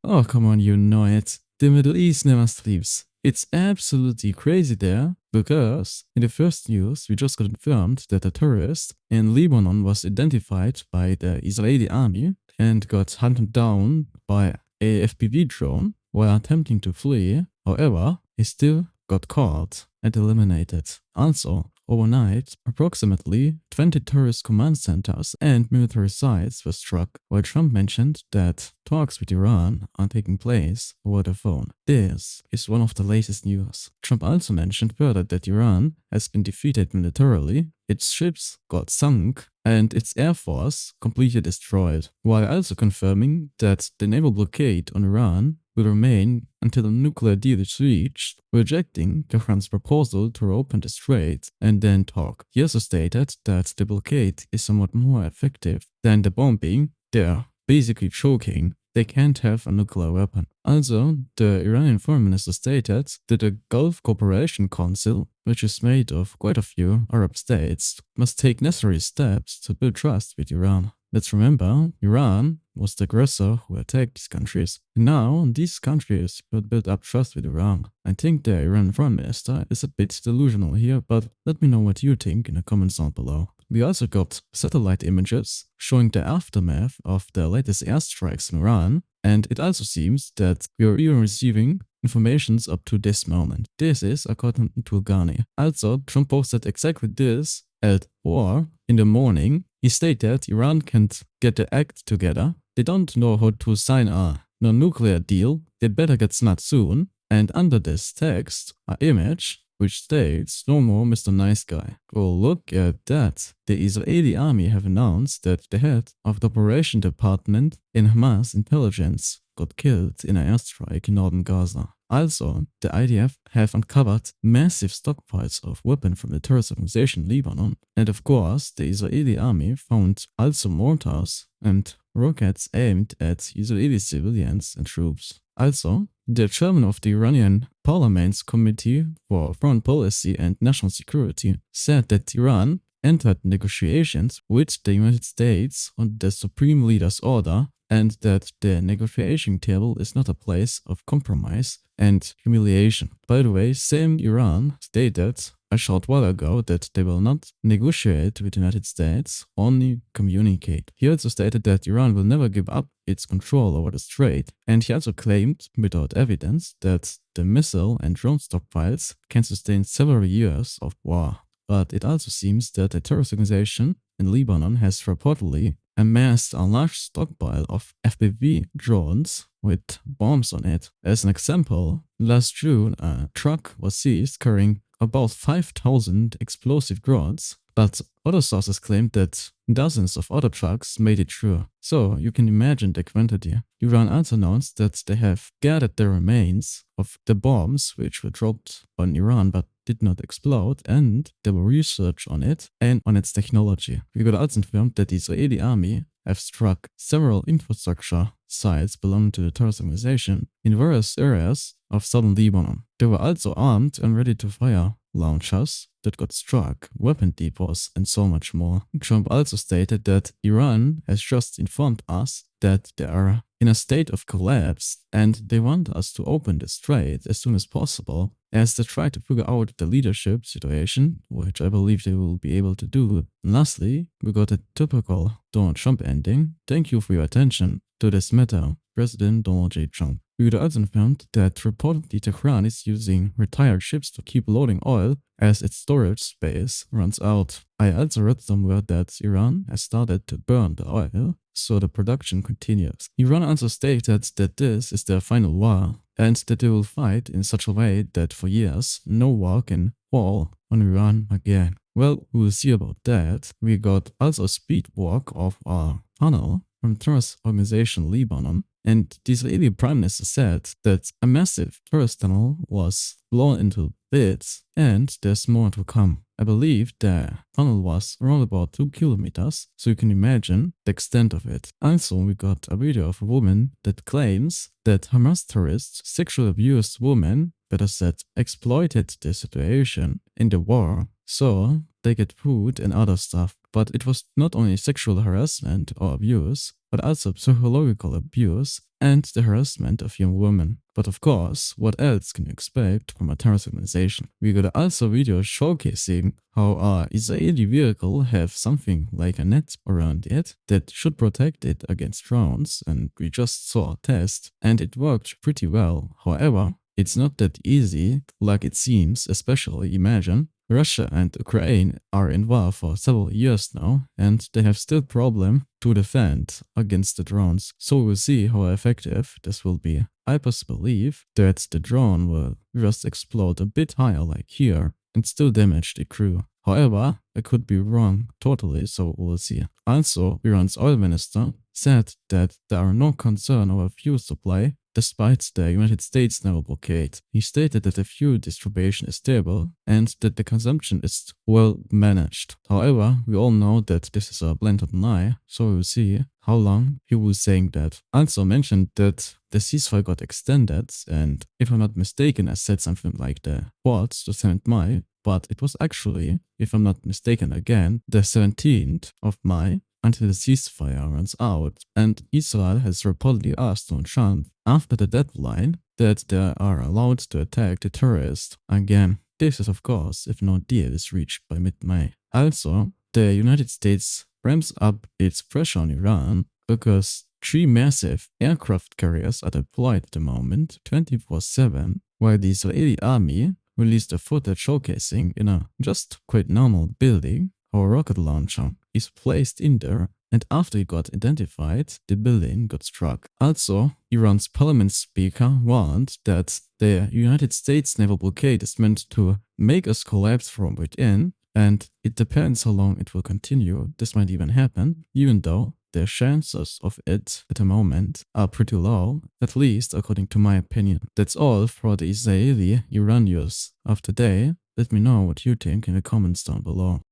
Oh, come on, you know it. The Middle East never sleeps. It's absolutely crazy there because in the first news, we just confirmed that a terrorist in Lebanon was identified by the Israeli army and got hunted down by a FPV drone while attempting to flee. However, he still got caught and eliminated. Also, overnight, approximately 20 terrorist command centers and military sites were struck, while Trump mentioned that talks with Iran are taking place over the phone. This is one of the latest news. Trump also mentioned further that Iran has been defeated militarily, its ships got sunk, and its air force completely destroyed, while also confirming that the naval blockade on Iran will remain until a nuclear deal is reached, rejecting Tehran's proposal to open the strait and then talk. He also stated that the blockade is somewhat more effective than the bombing. They're basically choking. They can't have a nuclear weapon. Also, the Iranian foreign minister stated that the Gulf Cooperation Council, which is made of quite a few Arab states, must take necessary steps to build trust with Iran. Let's remember, Iran was the aggressor who attacked these countries. And now, these countries could build up trust with Iran. I think the Iranian foreign minister is a bit delusional here, but let me know what you think in the comments down below. We also got satellite images showing the aftermath of the latest airstrikes in Iran, and it also seems that we are even receiving informations up to this moment. This is according to Ghani. Also, Trump posted exactly this at 4 in the morning. He stated Iran can't get the act together. They don't know how to sign a non-nuclear deal. They better get smart soon. And under this text, an image which states, "No more Mr. Nice Guy." Oh, look at that. The Israeli army have announced that the head of the operation department in Hamas intelligence got killed in an airstrike in northern Gaza. Also, the IDF have uncovered massive stockpiles of weapons from the terrorist organization Lebanon. And of course, the Israeli army found also mortars and rockets aimed at Israeli civilians and troops. Also, the chairman of the Iranian Parliament's Committee for Foreign Policy and National Security said that Iran entered negotiations with the United States on the Supreme Leader's order and that the negotiation table is not a place of compromise and humiliation. By the way, same Iran stated a short while ago that they will not negotiate with the United States, only communicate. He also stated that Iran will never give up its control over the strait, and he also claimed, without evidence, that the missile and drone stockpiles can sustain several years of war. But it also seems that a terrorist organization in Lebanon has reportedly amassed a large stockpile of FPV drones with bombs on it. As an example, last June a truck was seized carrying about 5,000 explosive drones, but other sources claimed that dozens of other trucks made it through. So you can imagine the quantity. Iran also announced that they have gathered the remains of the bombs which were dropped on Iran but did not explode, and there were research on it and on its technology. We got also confirmed that the Israeli army have struck several infrastructure sites belonging to the terrorist organization in various areas of southern Lebanon. They were also armed and ready to fire launchers that got struck, weapon depots, and so much more. Trump also stated that Iran has just informed us that they are in a state of collapse and they want us to open the strait as soon as possible as they try to figure out the leadership situation, which I believe they will be able to do. And lastly, we got a typical Donald Trump ending. Thank you for your attention to this matter, President Donald J. Trump. We also found that reportedly Tehran is using retired ships to keep loading oil as its storage space runs out. I also read somewhere that Iran has started to burn the oil, so the production continues. Iran also stated that this is their final war and that they will fight in such a way that for years no war can fall on Iran again. Well, we'll see about that. We got also a speed walk of our tunnel from terrorist organization Lebanon, and the Israeli Prime Minister said that a massive terrorist tunnel was blown into bits and there's more to come. I believe the tunnel was around about 2 kilometers, so you can imagine the extent of it. Also, we got a video of a woman that claims that Hamas terrorists sexually abused women, better said, exploited the situation in the war, so they get food and other stuff. but it was not only sexual harassment or abuse, but also psychological abuse and the harassment of young women. But of course, what else can you expect from a terrorist organization? We got also videos showcasing how our Israeli vehicle have something like a net around it that should protect it against drones, and we just saw a test and it worked pretty well. However, it's not that easy like it seems, especially imagine Russia and Ukraine are in war for several years now, and they have still problem to defend against the drones. So we'll see how effective this will be. I personally believe that the drone will just explode a bit higher like here and still damage the crew. However, I could be wrong totally, so we'll see. Also, Iran's oil minister said that there are no concern over fuel supply despite the United States naval blockade. He stated that the fuel distribution is stable and that the consumption is well managed. However, we all know that this is a blatant lie, so we'll see how long he was saying that. Also mentioned that the ceasefire got extended, and if I'm not mistaken, I said something like the 4th to 7th May, but it was actually, if I'm not mistaken again, the 17th of May, until the ceasefire runs out, and Israel has reportedly asked Donald Trump after the deadline that they are allowed to attack the terrorists again. This is of course if no deal is reached by mid-May. Also, the United States ramps up its pressure on Iran because 3 massive aircraft carriers are deployed at the moment 24/7, while the Israeli army released a footage showcasing in a just quite normal building how a rocket launcher is placed in there, and after it got identified, the building got struck. Also, Iran's parliament speaker warned that the United States naval blockade is meant to make us collapse from within, and it depends how long it will continue. This might even happen, even though the chances of it at the moment are pretty low, at least according to my opinion. That's all for the Israeli-Iran news of today. Let me know what you think in the comments down below.